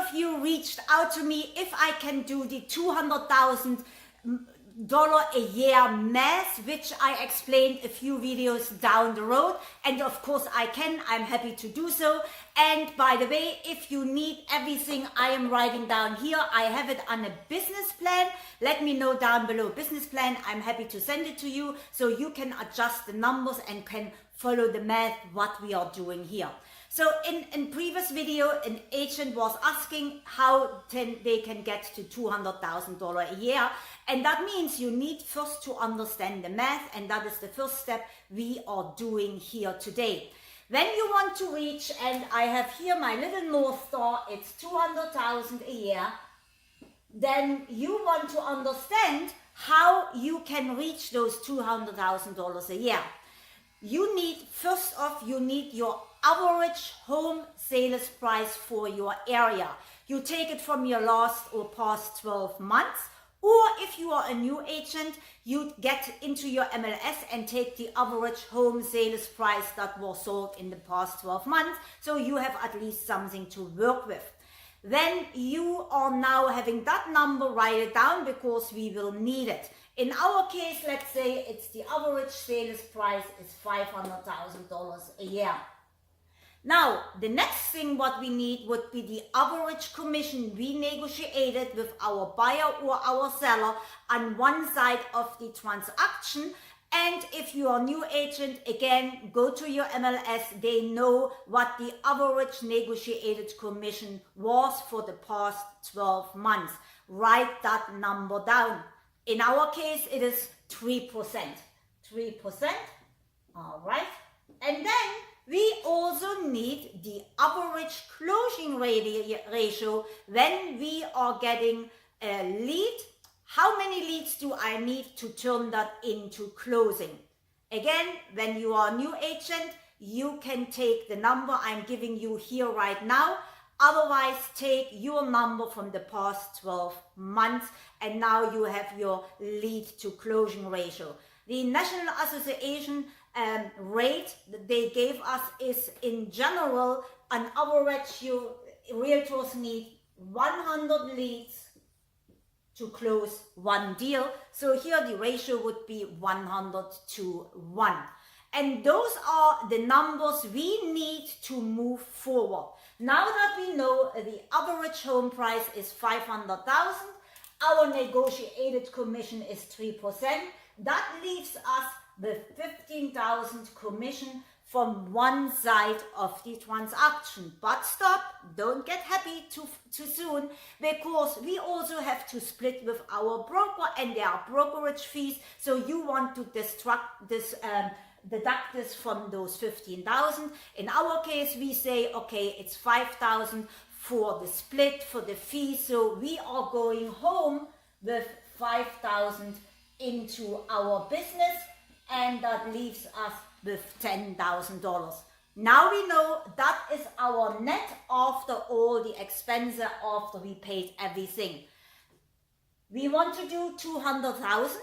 of you reached out to me if I can do the $200,000 a year math, which I explained a few videos down the road, and of course I can. I'm happy to do so. And by the way, if you need everything I am writing down here, I have it on a business plan. Let me know down below business plan. I'm happy to send it to you so you can adjust the numbers and can follow the math what we are doing here. So in previous video, an agent was asking how they can get to $200,000 a year. And that means you need first to understand the math, and that is the first step we are doing here today. When you want to reach, and I have here my little North Star, it's 200,000 a year, then you want to understand how you can reach those $200,000 a year. You need, first off, you need your average home sales price for your area. You take it from your last or past 12 months, or if you are a new agent, you get into your MLS and take the average home sales price that was sold in the past 12 months, so you have at least something to work with. Then you are now having that number, write it down because we will need it. In our case, let's say it's the average sales price is $500,000 a year. Now, the next thing what we need would be the average commission we negotiated with our buyer or our seller on one side of the transaction. And if you are a new agent, again, go to your MLS. They know what the average negotiated commission was for the past 12 months. Write that number down. In our case, it is 3%. 3%. All right. And then we also need the average closing ratio when we are getting a lead. How many leads do I need to turn that into closing? Again, when you are a new agent, you can take the number I'm giving you here right now. Otherwise, take your number from the past 12 months and now you have your lead to closing ratio. The National Association rate that they gave us is, in general, on average, realtors need 100 leads to close one deal. So here the ratio would be 100 to 1. And those are the numbers we need to move forward. Now that we know the average home price is $500,000, our negotiated commission is 3%, that leaves us with $15,000 commission from one side of the transaction. But stop, don't get happy too soon, because we also have to split with our broker and there are brokerage fees. So you want to deduct this from those 15,000. In our case, we say, okay, it's 5,000 for the split, for the fee. So we are going home with 5,000 into our business, and that leaves us with $10,000. Now we know that is our net after all the expenses, after we paid everything. We want to do 200,000.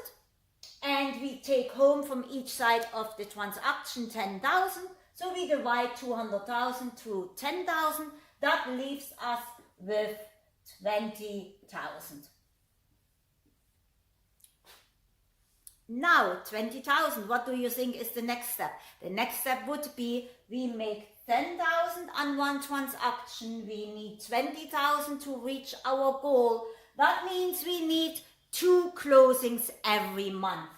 And we take home from each side of the transaction 10,000. So we divide 200,000 through 10,000. That leaves us with 20,000. Now 20,000, what do you think is the next step? The next step would be we make 10,000 on one transaction. We need 20,000 to reach our goal. That means we need 2 closings every month.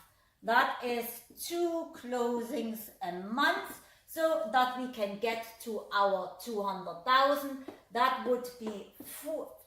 That is 2 closings a month, so that we can get to our 200,000. That would be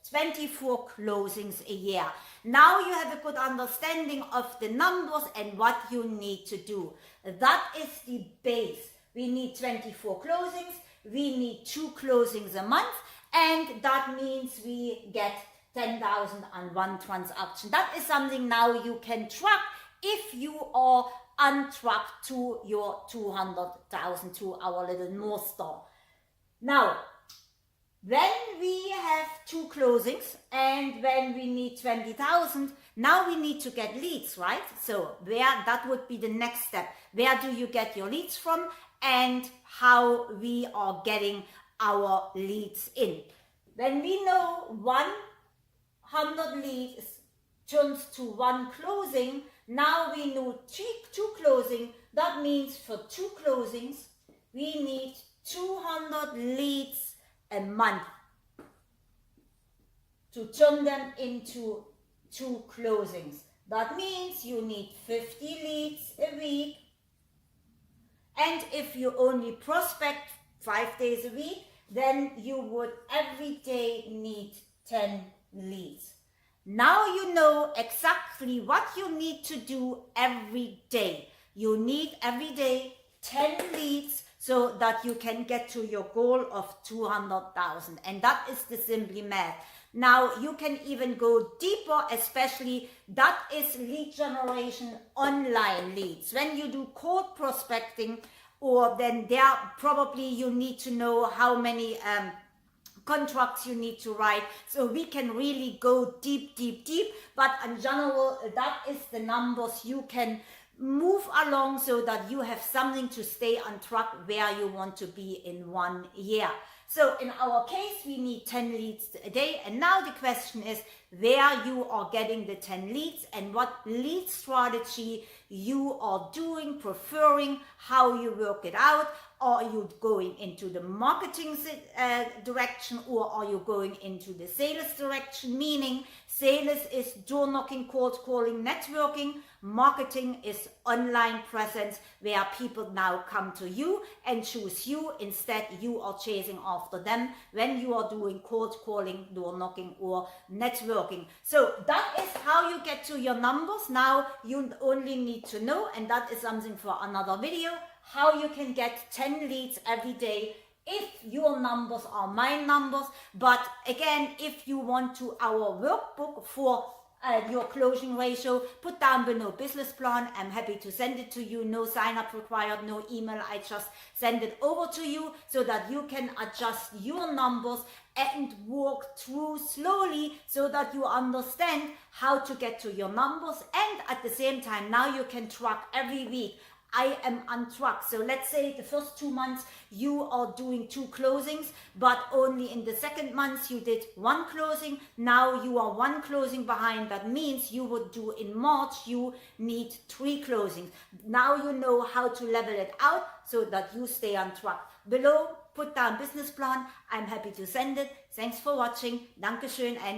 24 closings a year. Now you have a good understanding of the numbers and what you need to do. That is the base. We need 24 closings, we need 2 closings a month, and that means we get 10,000 on one transaction. That is something now you can track if you are on track to your 200,000, to our little North Star. Now, when we have 2 closings and when we need 20,000, now we need to get leads, right? So that would be the next step. Where do you get your leads from and how we are getting our leads in? When we know 100 leads turns to 1 closing, now we know 2 closing. That means for 2 closings, we need 200 leads a month to turn them into 2 closings. That means you need 50 leads a week. And if you only prospect 5 days a week, then you would every day need 10 leads. Now you know exactly what you need to do every day. You need every day 10 leads so that you can get to your goal of 200,000. And that is the simple math. Now you can even go deeper, especially that is lead generation online leads. When you do cold prospecting, or then there probably you need to know how many contracts you need to write, so we can really go deep, but in general that is the numbers you can move along so that you have something to stay on track where you want to be in 1 year. So in our case, we need 10 leads a day. And now the question is where you are getting the 10 leads and what lead strategy you are doing, preferring, how you work it out. Are you going into the marketing direction, or are you going into the sales direction? Meaning sales is door knocking, cold calling, networking. Marketing is online presence where people now come to you and choose you. Instead, you are chasing after them when you are doing cold calling, door knocking, or networking. So that is how you get to your numbers. Now you only need to know, and that is something for another video, how you can get 10 leads every day if your numbers are my numbers. But again, if you want to our workbook for your closing ratio, put down below business plan. I'm happy to send it to you. No sign up required, no email. I just send it over to you so that you can adjust your numbers and walk through slowly so that you understand how to get to your numbers. And at the same time, now you can track every week. I am on track. So let's say the first 2 months you are doing 2 closings, but only in the second month you did 1 closing. Now you are 1 closing behind. That means you would do in March, you need 3 closings. Now you know how to level it out so that you stay on track. Below, put down business plan. I'm happy to send it. Thanks for watching. Dankeschön and